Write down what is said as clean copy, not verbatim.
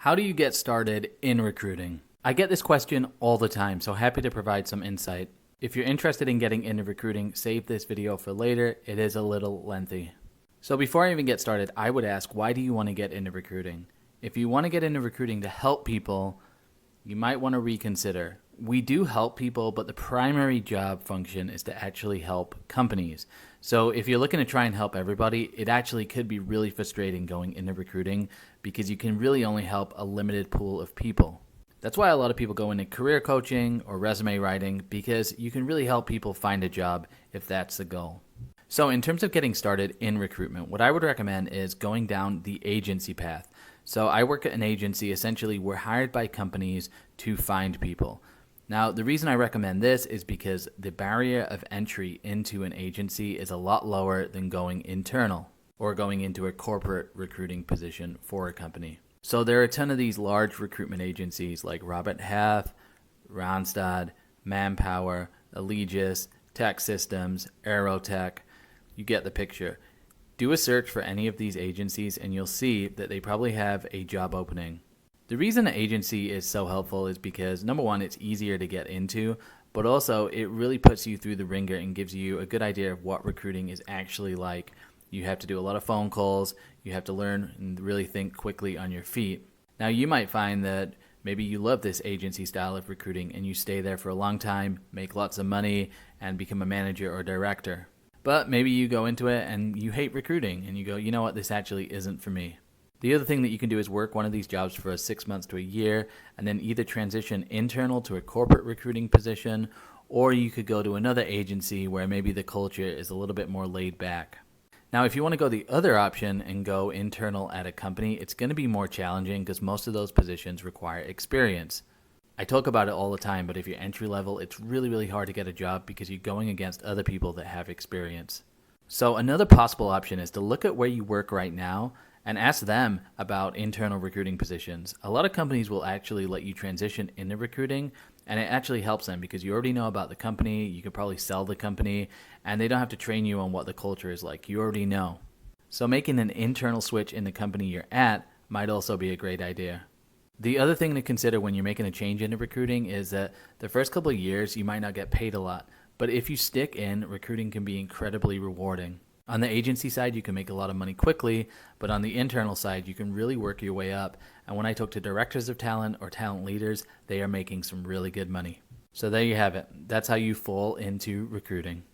How do you get started in recruiting? I get this question all the time, so happy to provide some insight. If you're interested in getting into recruiting, save this video for later. It is a little lengthy. So before I even get started, I would ask, why do you want to get into recruiting? If you want to get into recruiting to help people, you might want to reconsider. We do help people, but the primary job function is to actually help companies. So if you're looking to try and help everybody, it actually could be really frustrating going into recruiting because you can really only help a limited pool of people. That's why a lot of people go into career coaching or resume writing, because you can really help people find a job if that's the goal. So in terms of getting started in recruitment, what I would recommend is going down the agency path. So I work at an agency. Essentially, we're hired by companies to find people. Now, the reason I recommend this is because the barrier of entry into an agency is a lot lower than going internal or going into a corporate recruiting position for a company. So there are a ton of these large recruitment agencies like Robert Half, Randstad, Manpower, Allegis, Tech Systems, Aerotech. You get the picture. Do a search for any of these agencies and you'll see that they probably have a job opening. The reason an agency is so helpful is because, number one, it's easier to get into, but also it really puts you through the ringer and gives you a good idea of what recruiting is actually like. You have to do a lot of phone calls, you have to learn and really think quickly on your feet. Now, you might find that maybe you love this agency style of recruiting and you stay there for a long time, make lots of money, and become a manager or director. But maybe you go into it and you hate recruiting and you go, you know what, this actually isn't for me. The other thing that you can do is work one of these jobs for 6 months to a year and then either transition internal to a corporate recruiting position, or you could go to another agency where maybe the culture is a little bit more laid back. Now, if you want to go the other option and go internal at a company, it's going to be more challenging because most of those positions require experience. I talk about it all the time, but if you're entry level, it's really, really hard to get a job because you're going against other people that have experience. So another possible option is to look at where you work right now and ask them about internal recruiting positions. A lot of companies will actually let you transition into recruiting, and it actually helps them because you already know about the company, you could probably sell the company, and they don't have to train you on what the culture is like. You already know. So making an internal switch in the company you're at might also be a great idea. The other thing to consider when you're making a change into recruiting is that the first couple of years you might not get paid a lot, but if you stick in, recruiting can be incredibly rewarding. On the agency side, you can make a lot of money quickly, but on the internal side, you can really work your way up. And when I talk to directors of talent or talent leaders, they are making some really good money. So there you have it. That's how you fall into recruiting.